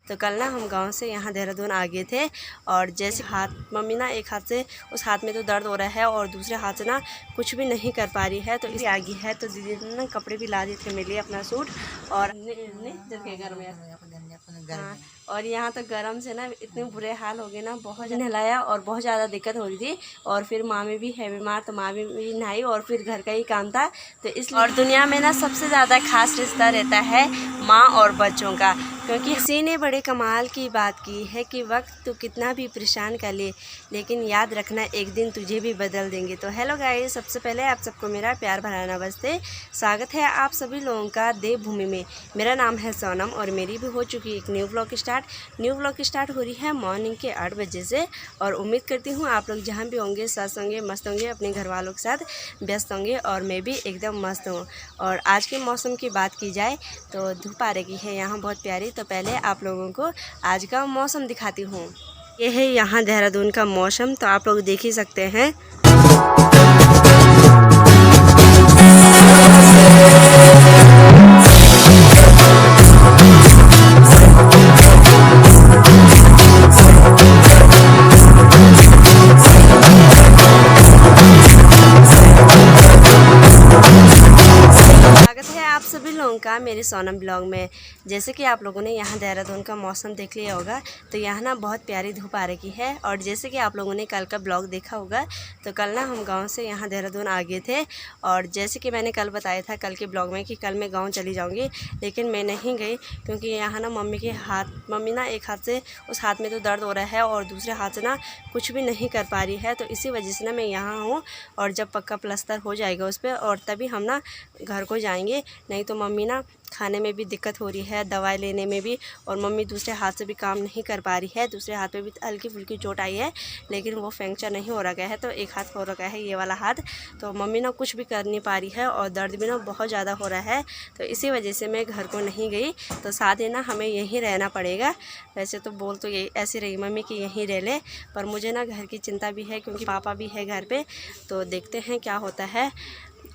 तो कल ना हम गांव से यहाँ देहरादून आ गए थे और जैसे हाथ मम्मी ना एक हाथ से उस हाथ में तो दर्द हो रहा है और दूसरे हाथ से ना कुछ भी नहीं कर पा रही है, तो इसी आ गई है। तो दीदी ने ना कपड़े भी ला दिए थे मेरे लिए, अपना सूट और घर में। हाँ, और यहाँ तो गर्म से ना इतने बुरे हाल हो गए ना, बहुत नहलाया और बहुत ज़्यादा दिक्कत हो रही थी। और फिर मामी भी है बीमार, तो मामी भी नहाई और फिर घर का ही काम था, तो इसलिए। और दुनिया में ना सबसे ज़्यादा खास रिश्ता रहता है माँ और बच्चों का, क्योंकि किसी ने बड़े कमाल की बात की है कि वक्त तो कितना भी परेशान कर ले, लेकिन याद रखना एक दिन तुझे भी बदल देंगे। तो हेलो गाइस, सबसे पहले आप सबको मेरा प्यार भरा नमस्ते। स्वागत है आप सभी लोगों का देवभूमि में। मेरा नाम है सोनम और मेरी भी हो चुकी एक न्यू व्लॉग स्टार्ट हो रही है मॉर्निंग के 8 बजे से। और उम्मीद करती हूँ आप लोग जहाँ भी होंगे स्वस्थ होंगे, मस्त होंगे, अपने घर वालों के साथ व्यस्त होंगे और मैं भी एकदम मस्त हूँ। और आज के मौसम की बात की जाए तो धूप आ रही है यहाँ बहुत प्यारी। तो पहले आप लोगों को आज का मौसम दिखाती हूँ। ये है यहाँ देहरादून का मौसम, तो आप लोग देख ही सकते हैं। सभी लोगों का मेरे सोनम ब्लॉग में। जैसे कि आप लोगों ने यहाँ देहरादून का मौसम देख लिया होगा, तो यहाँ ना बहुत प्यारी धूप आ रही है। और जैसे कि आप लोगों ने कल का ब्लॉग देखा होगा, तो कल ना हम गांव से यहाँ देहरादून आ गए थे। और जैसे कि मैंने कल बताया था कल के ब्लॉग में कि कल मैं गांव चली जाऊँगी, लेकिन मैं नहीं गई क्योंकि यहाँ ना मम्मी ना एक हाथ से उस हाथ में तो दर्द हो रहा है और दूसरे हाथ से ना कुछ भी नहीं कर पा रही है, तो इसी वजह से ना मैं यहाँ हूँ। और जब पक्का प्लास्टर हो जाएगा उस पर और तभी हम ना घर को जाएंगे, नहीं तो मम्मी ना खाने में भी दिक्कत हो रही है, दवाई लेने में भी। और मम्मी दूसरे हाथ से भी काम नहीं कर पा रही है, दूसरे हाथ पे भी हल्की फुल्की चोट आई है, लेकिन वो फ्रैक्चर नहीं हो रखा है, तो एक हाथ हो रखा है ये वाला हाथ। तो मम्मी ना कुछ भी कर नहीं पा रही है और दर्द भी ना बहुत ज़्यादा हो रहा है, तो इसी वजह से मैं घर को नहीं गई। तो साथ ही ना हमें यहीं रहना पड़ेगा। वैसे तो बोल तो यही ऐसी रही मम्मी कि यहीं रह ले, पर मुझे ना घर की चिंता भी है क्योंकि पापा भी है घर पर। तो देखते हैं क्या होता है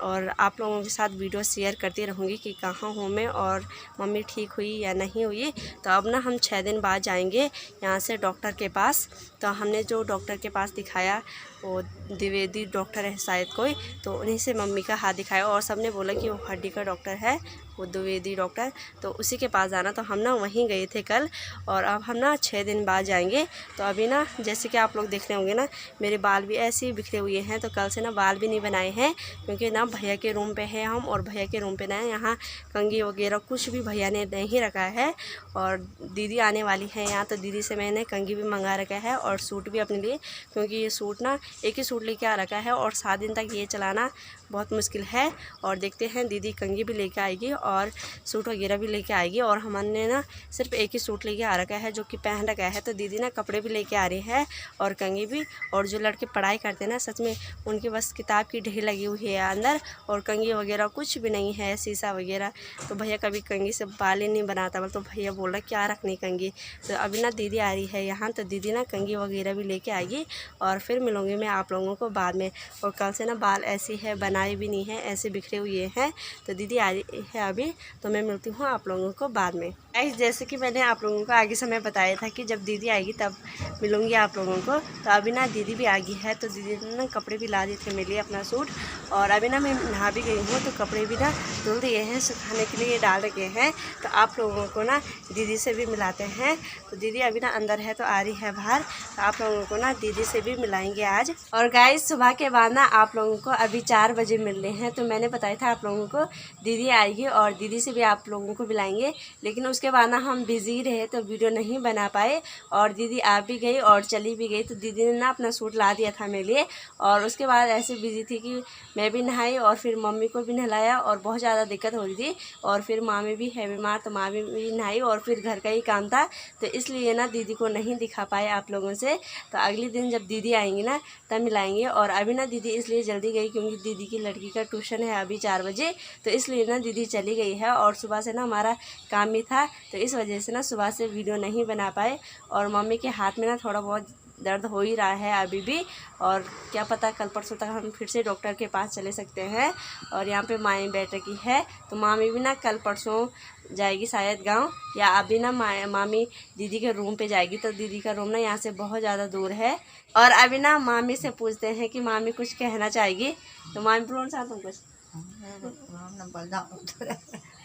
और आप लोगों के साथ वीडियो शेयर करती रहूँगी कि कहाँ हूँ मैं और मम्मी ठीक हुई या नहीं हुई। तो अब ना हम 6 दिन बाद जाएंगे यहाँ से डॉक्टर के पास। तो हमने जो डॉक्टर के पास दिखाया वो द्विवेदी डॉक्टर है शायद कोई, तो उन्हीं से मम्मी का हाथ दिखाया और सबने बोला कि वो हड्डी का डॉक्टर है, वो द्विवेदी डॉक्टर, तो उसी के पास जाना। तो हम ना वहीं गए थे कल और अब हम ना 6 दिन बाद जाएंगे। तो अभी ना जैसे कि आप लोग देख रहे होंगे ना, मेरे बाल भी ऐसे ही बिखरे हुए हैं। तो कल से ना बाल भी नहीं बनाए हैं क्योंकि ना भैया के रूम पे है हम, और भैया के रूम पे ना यहाँ कंघी वगैरह कुछ भी भैया ने नहीं रखा है। और दीदी आने वाली है यहाँ, तो दीदी से मैंने कंघी भी मंगा रखा है और सूट भी अपने लिए, क्योंकि ये सूट ना एक ही सूट लेके आ रखा है और 7 दिन तक ये चलाना बहुत मुश्किल है। और देखते हैं दीदी कंघी भी लेके आएगी और सूट वगैरह भी लेके आएगी। और हमने ना सिर्फ एक ही सूट लेके आ रखा है जो कि पहन रखा है, तो दीदी ना कपड़े भी लेके आ रही है और कंघी भी। और जो लड़के पढ़ाई करते हैं ना, सच में उनकी बस किताब की ढेर लगी हुई है अंदर और कंघी वगैरह कुछ भी नहीं है, शीशा वगैरह। तो भैया कभी कंघी से बाल ही नहीं बनाता, तो भैया बोल रहा क्या रखनी कंघी। तो अभी ना दीदी आ रही है यहाँ, तो दीदी ना कंघी वगैरह भी लेके आएगी और फिर मिलूँगी मैं आप लोगों को बाद में। और कल से ना बाल ऐसी है, बनाए भी नहीं है, ऐसे बिखरे हुए हैं। तो दीदी आ रही है अभी, तो मैं मिलती हूँ आप लोगों को बाद में। जैसे कि मैंने आप लोगों को आगे समय बताया था कि जब दीदी आएगी तब मिलूँगी आप लोगों को। तो अभी ना दीदी भी आ गई है, तो दीदी ने ना कपड़े भी ला दिए थे मेरे लिए, अपना सूट। और अभी ना मैं नहा भी गई हूँ, तो कपड़े भी ना धुल दिए हैं, सुखाने के लिए डाल रखे हैं। तो आप लोगों को ना दीदी से भी मिलाते हैं। तो दीदी अभी ना अंदर है, तो आ रही है बाहर, तो आप लोगों को ना दीदी से भी मिलाएंगे आज। और गाइस सुबह के बाद ना आप लोगों को अभी 4 बजे मिल रहे हैं, तो मैंने बताया था आप लोगों को दीदी आएगी और दीदी से भी आप लोगों को मिलाएंगे, लेकिन उसके बाद ना हम बिज़ी रहे तो वीडियो नहीं बना पाए। और दीदी आ भी गई और चली भी गई, तो दीदी ने ना अपना सूट ला दिया था मेरे लिए। और उसके बाद ऐसे बिज़ी थी कि मैं भी नहाई और फिर मम्मी को भी नहलाया और बहुत ज़्यादा दिक्कत हो रही थी। और फिर मामी भी है बीमार, तो मामी भी नहाई और फिर घर का ही काम था, तो इसलिए ना दीदी को नहीं दिखा पाए आप लोगों से। तो अगले दिन जब दीदी आएंगी ना तब मिलाएंगे। और अभी ना दीदी इसलिए जल्दी गई क्योंकि दीदी की लड़की का ट्यूशन है अभी 4 बजे, तो इसलिए ना दीदी चली गई है। और सुबह से ना हमारा काम भी था, तो इस वजह से ना सुबह से वीडियो नहीं बना पाए। और मम्मी के हाथ में ना थोड़ा बहुत दर्द हो ही रहा है अभी भी, और क्या पता कल परसों तक हम फिर से डॉक्टर के पास चले सकते हैं। और यहाँ पे माएँ बैठ रखी है, तो मामी भी ना कल परसों जाएगी शायद गांव, या अभी ना मामी दीदी के रूम पे जाएगी। तो दीदी का रूम ना यहाँ से बहुत ज़्यादा दूर है। और अभी ना मामी से पूछते हैं कि मामी कुछ कहना चाहेगी। तो मामी बोलो सा तुम कुछ।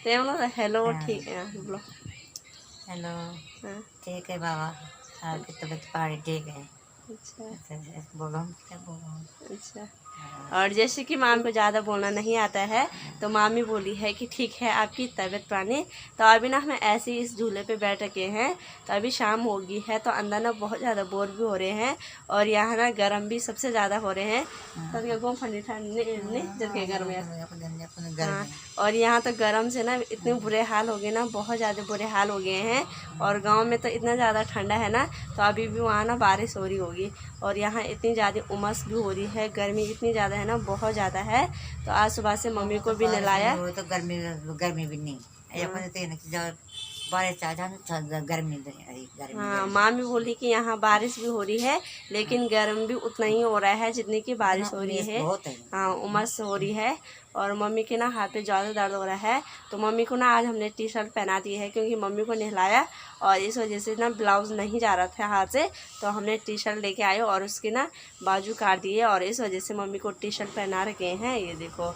हेलो ठीक है बोलो। हेलो ठीक है बाबा, आपकी तबीयत पारी ठीक है। अच्छा बोलो क्या बोलो। अच्छा। और जैसे कि मामी को ज़्यादा बोलना नहीं आता है तो मामी बोली है कि ठीक है आपकी तबीयत पानी। तो अभी ना हम ऐसे ही इस झूले पे बैठ रखे हैं। तो अभी शाम हो गई है तो अंदर ना बहुत ज़्यादा बोर भी हो रहे हैं और यहाँ ना गर्म भी सबसे ज़्यादा हो रहे हैं। ठंडी ठंडी गर्म है। हाँ, और यहाँ तो गर्म से ना इतने बुरे हाल हो गए ना, बहुत ज़्यादा बुरे हाल हो गए हैं। और गाँव में तो इतना ज़्यादा ठंडा है ना, तो अभी भी वहाँ ना बारिश हो रही होगी। और यहाँ इतनी ज़्यादा उमस भी हो रही है, गर्मी इतनी ज़्यादा है ना, बहुत ज़्यादा है। तो आज सुबह से मम्मी को भी नहलाया। तो गर्मी भी नहीं बारिश गर्मी। हाँ, मामी बोली कि यहाँ बारिश भी हो रही है लेकिन गर्म भी उतना ही हो रहा है जितनी की बारिश हो रही है। हाँ, उमस हो रही है। और मम्मी के ना हाथ पे ज़्यादा दर्द हो रहा है। तो मम्मी को ना आज हमने टी शर्ट पहना दी है क्योंकि मम्मी को नहलाया और इस वजह से ना ब्लाउज़ नहीं जा रहा था हाथ से। तो हमने टी शर्ट लेके आए और उसकी ना बाजू काट दिए और इस वजह से मम्मी को टी शर्ट पहना रखे हैं, ये देखो।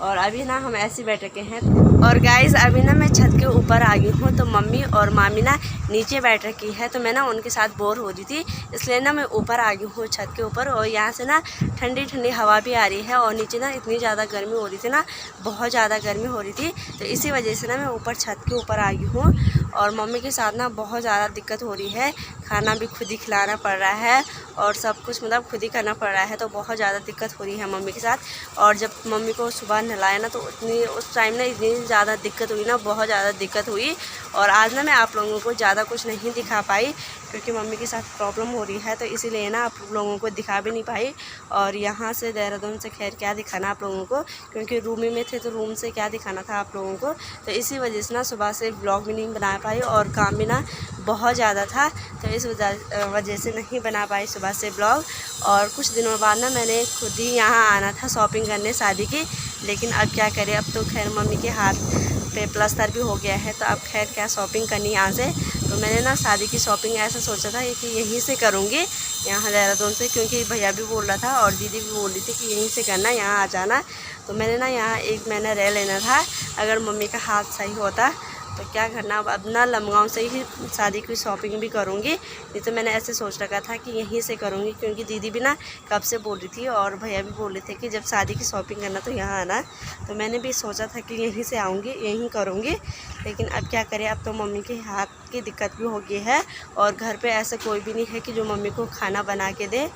और अभी ना हम ऐसे बैठ रखे हैं। और गाइस अभी ना मैं छत के ऊपर आ गई हूँ। तो मम्मी और मामी ना नीचे बैठ रखी है। तो मैं ना उनके साथ बोर हो रही थी, इसलिए ना मैं ऊपर आ गई हूँ छत के ऊपर। और यहाँ से ना ठंडी ठंडी हवा भी आ रही है और नीचे ना इतनी ज़्यादा गर्मी हो रही थी ना, बहुत ज़्यादा गर्मी हो रही थी। तो इसी वजह से ना मैं ऊपर छत के ऊपर आ गई हूँ। और मम्मी के साथ ना बहुत ज़्यादा दिक्कत हो रही है, खाना भी खुद ही खिलाना पड़ रहा है और सब कुछ मतलब खुद ही करना पड़ रहा है। तो बहुत ज़्यादा दिक्कत हो रही है मम्मी के साथ। और जब मम्मी को सुबह नहलाया ना तो उस टाइम ना इतनी ज़्यादा दिक्कत हुई ना, बहुत ज़्यादा दिक्कत हुई। और आज ना मैं आप लोगों को ज़्यादा कुछ नहीं दिखा पाई क्योंकि मम्मी के साथ प्रॉब्लम हो रही है, तो इसीलिए ना आप लोगों को दिखा भी नहीं पाई। और यहाँ से देहरादून से खैर क्या दिखाना आप लोगों को, क्योंकि रूम में थे तो रूम से क्या दिखाना था आप लोगों को। तो इसी वजह से ना सुबह से ब्लॉग भी नहीं बना पाई और काम भी ना बहुत ज़्यादा था, तो इस वजह से नहीं बना पाई सुबह से ब्लॉग। और कुछ दिनों बाद ना मैंने खुद ही यहाँ आना था शॉपिंग करने शादी की, लेकिन अब क्या करें, अब तो खैर मम्मी के हाथ पे प्लास्टर भी हो गया है, तो अब खैर क्या शॉपिंग करनी यहाँ से। तो मैंने ना शादी की शॉपिंग ऐसा सोचा था कि यहीं से करूँगी, यहाँ देहरादून से, क्योंकि भैया भी बोल रहा था और दीदी भी बोल रही थी कि यहीं से करना, यहाँ आ जाना। तो मैंने ना यहाँ 1 महीना रह लेना था, अगर मम्मी का हाथ सही होता तो क्या करना। अब ना लमगांव से ही शादी की शॉपिंग भी करूँगी, नहीं तो मैंने ऐसे सोच रखा था कि यहीं से करूँगी, क्योंकि दीदी भी ना कब से बोल रही थी और भैया भी बोल रहे थे कि जब शादी की शॉपिंग करना तो यहाँ आना। तो मैंने भी सोचा था कि यहीं से आऊँगी, यहीं करूँगी। लेकिन अब क्या करें, अब तो मम्मी के हाथ की दिक्कत भी हो गई है और घर पे ऐसा कोई भी नहीं है कि जो मम्मी को खाना बना के दे।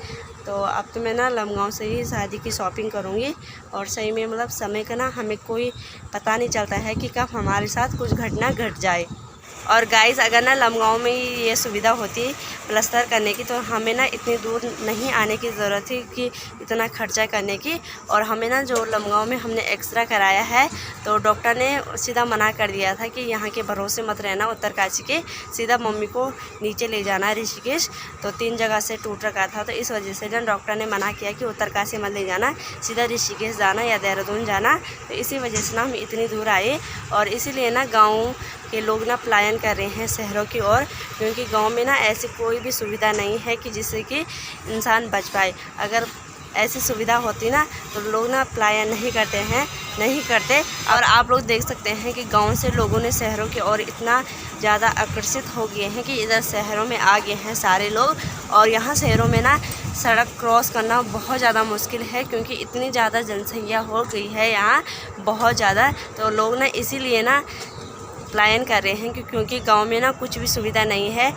तो अब तो मैं ना लमगांव से ही शादी की शॉपिंग करूँगी। और सही में मतलब समय का ना हमें कोई पता नहीं चलता है कि कब हमारे साथ कुछ घटना घट जाए। और गाइस अगर ना लमगांव में ये सुविधा होती प्लास्टर करने की तो हमें ना इतनी दूर नहीं आने की ज़रूरत थी कि इतना खर्चा करने की। और हमें ना जो लमगांव में हमने एक्सरा कराया है तो डॉक्टर ने सीधा मना कर दिया था कि यहाँ के भरोसे मत रहना उत्तरकाशी के, सीधा मम्मी को नीचे ले जाना ऋषिकेश। तो 3 जगह से टूट रखा था, तो इस वजह से ना डॉक्टर ने मना किया कि उत्तरकाशी मत ले जाना, सीधा ऋषिकेश जाना या देहरादून जाना। तो इसी वजह से ना हम इतनी दूर आए। और इसीलिए ना गाँव के लोग ना पलायन कर रहे हैं शहरों की ओर, क्योंकि गांव में ना ऐसी कोई भी सुविधा नहीं है कि जिससे कि इंसान बच पाए। अगर ऐसी सुविधा होती ना तो लोग ना पलायन नहीं करते। और आप लोग देख सकते हैं कि गांव से लोगों ने शहरों की ओर इतना ज़्यादा आकर्षित हो गए हैं कि इधर शहरों में आ गए हैं सारे लोग। और यहाँ शहरों में ना सड़क क्रॉस करना बहुत ज़्यादा मुश्किल है, क्योंकि इतनी ज़्यादा जनसंख्या हो गई है यहाँ, बहुत ज़्यादा। तो लोग ना इसीलिए ना पलायन कर रहे हैं क्योंकि गांव में ना कुछ भी सुविधा नहीं है।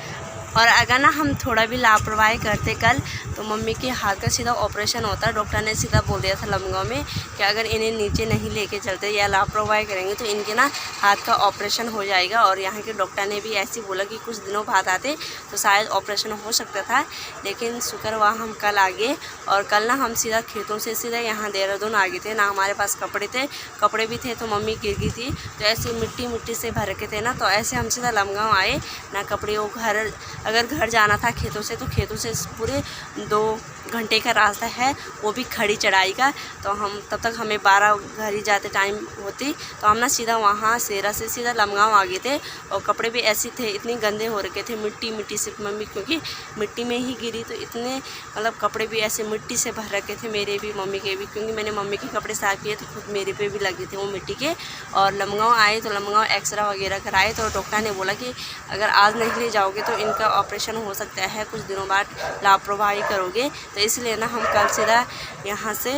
और अगर ना हम थोड़ा भी लापरवाही करते कल तो मम्मी के हाथ का सीधा ऑपरेशन होता। डॉक्टर ने सीधा बोल दिया था लमगांव में कि अगर इन्हें नीचे नहीं लेके चलते या लापरवाही करेंगे तो इनके ना हाथ का ऑपरेशन हो जाएगा। और यहाँ के डॉक्टर ने भी ऐसे बोला कि कुछ दिनों बाद आते तो शायद ऑपरेशन हो सकता था, लेकिन शुक्र हुआ हम कल आ गए। और कल ना हम सीधा खेतों से सीधा यहाँ देहरादून आ गए थे। ना हमारे पास कपड़े भी थे तो मम्मी गिर गई थी, तो ऐसे मिट्टी से भर के थे ना, तो ऐसे हम सीधा लमगांव आए। ना कपड़े वो घर अगर घर जाना था खेतों से, तो खेतों से पूरे 2 घंटे का रास्ता है, वो भी खड़ी चढ़ाई का। तो हम तब तक हमें 12 घर ही जाते टाइम होती, तो हम ना सीधा वहाँ सेरा से सीधा लमगांव आ गए थे। और कपड़े भी ऐसे थे, इतने गंदे हो रखे थे, मिट्टी से मम्मी क्योंकि मिट्टी में ही गिरी, तो इतने मतलब कपड़े भी ऐसे मिट्टी से भर रखे थे, मेरे भी मम्मी के भी, क्योंकि मैंने मम्मी के कपड़े साफ किए तो खुद मेरे पे भी लगे थे वो मिट्टी के। और लमगांव आए तो लमगांव एक्सरा वगैरह कराए, तो डॉक्टर ने बोला कि अगर आज नहीं ले जाओगे तो इनका ऑपरेशन हो सकता है, कुछ दिनों बाद लापरवाही करोगे। तो इसलिए ना हम कल सीधा यहाँ से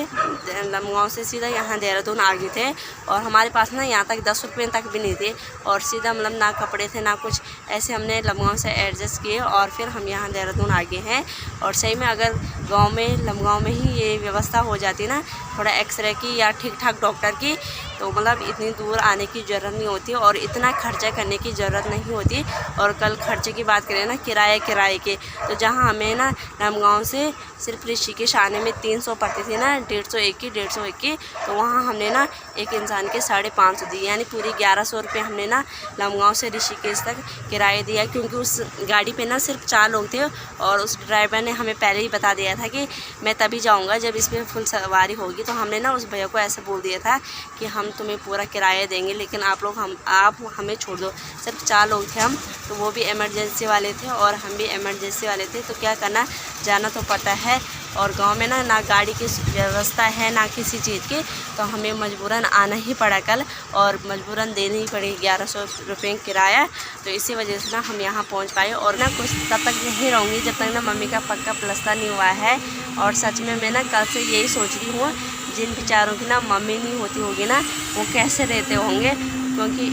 लमगांव से सीधा यहाँ देहरादून आ गए थे। और हमारे पास ना यहाँ तक 10 रुपये तक भी नहीं थे, और सीधा मतलब ना कपड़े थे ना कुछ, ऐसे हमने लमगांव से एडजस्ट किए और फिर हम यहाँ देहरादून आ गए हैं। और सही में अगर गांव में लमगांव में ही ये व्यवस्था हो जाती ना थोड़ा एक्सरे की या ठीक ठाक डॉक्टर की, तो मतलब इतनी दूर आने की ज़रूरत नहीं होती और इतना खर्चा करने की ज़रूरत नहीं होती। और कल खर्चे की बात करें ना किराए के, तो जहाँ हमें ना लमगांव से सिर्फ ऋषिकेश आने में 300 पड़ती थी ना, 150 की, तो वहाँ हमने ना एक इंसान के 550 दिए, यानी पूरी 1100 रुपये हमने ना लमगांव से ऋषिकेश तक किराया दिया। क्योंकि उस गाड़ी पे ना सिर्फ 4 लोग थे और उस ड्राइवर ने हमें पहले ही बता दिया था कि मैं तभी जाऊँगा जब इसमें फुल सवारी होगी। तो हमने ना उस भैया को ऐसे बोल दिया था कि हम तुम्हें पूरा किराया देंगे, लेकिन आप हमें छोड़ दो। सिर्फ 4 लोग थे हम, तो वो भी इमरजेंसी वाले थे और हम भी इमरजेंसी वाले थे, तो क्या करना, जाना तो पड़ता है। और गांव में ना गाड़ी की व्यवस्था है ना किसी चीज़ की, तो हमें मजबूरन आना ही पड़ा कल, और मजबूरन देनी ही पड़ी 1100 रुपये किराया। तो इसी वजह से ना हम यहाँ पहुँच पाए। और ना कुछ तब तक नहीं रहूँगी जब तक ना मम्मी का पक्का प्लास्टर नहीं हुआ है। और सच में मैं ना कल से यही सोच रही हूँ, जिन बेचारों की ना मम्मी नहीं होती होगी ना, वो कैसे रहते होंगे। क्योंकि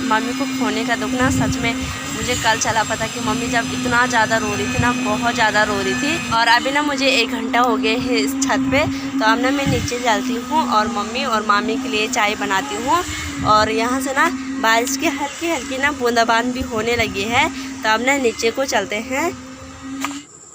मम्मी को खोने का दुख ना सच में मुझे कल चला पता कि मम्मी जब इतना ज़्यादा रो रही थी ना, बहुत ज़्यादा रो रही थी। और अभी ना मुझे 1 घंटा हो गए है इस छत पे, तो अब ना मैं नीचे जाती हूँ और मम्मी और मामी के लिए चाय बनाती हूँ। और यहाँ से ना बारिश की हल्की ना बूंदाबांद भी होने लगी है, तो अब ना नीचे को चलते हैं।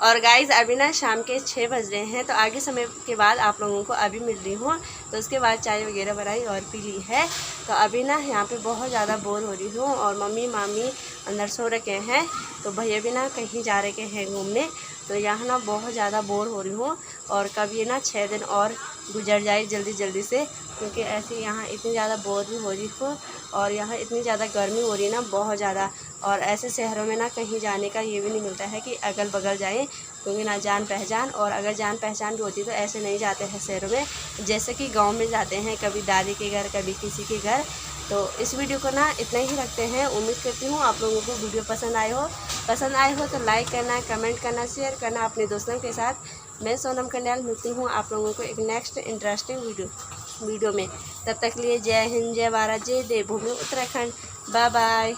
और गाइज़ अभी ना शाम के 6 बज रहे हैं, तो आगे समय के बाद आप लोगों को अभी मिल रही हूँ। तो उसके बाद चाय वगैरह बनाई और पी ली है। तो अभी ना यहाँ पे बहुत ज़्यादा बोर हो रही हूँ और मम्मी मामी अंदर सो रखे हैं, तो भैया भी ना कहीं जा रहे हैं घूमने। तो यहाँ ना बहुत ज़्यादा बोर हो रही हूँ, और कब ये ना 6 दिन और गुजर जाए जल्दी से, क्योंकि ऐसे यहाँ इतनी ज़्यादा बोर भी हो रही हूँ और यहाँ इतनी ज़्यादा गर्मी हो रही है ना, बहुत ज़्यादा। और ऐसे शहरों में ना कहीं जाने का ये भी नहीं मिलता है कि अगल बगल जाए, क्योंकि ना जान पहचान, और अगर जान पहचान भी होती तो ऐसे नहीं जाते हैं शहरों में, जैसे कि गांव में जाते हैं, कभी दादी के घर कभी किसी के घर। तो इस वीडियो को ना इतना ही रखते हैं। उम्मीद करती हूँ आप लोगों को वीडियो पसंद आए हो तो लाइक करना, कमेंट करना, शेयर करना अपने दोस्तों के साथ। मैं सोनम कन्याल मिलती हूँ आप लोगों को एक नेक्स्ट इंटरेस्टिंग वीडियो में। तब तक लिए जय हिंद, जय भारत, जय देवभूमि उत्तराखंड। Bye bye.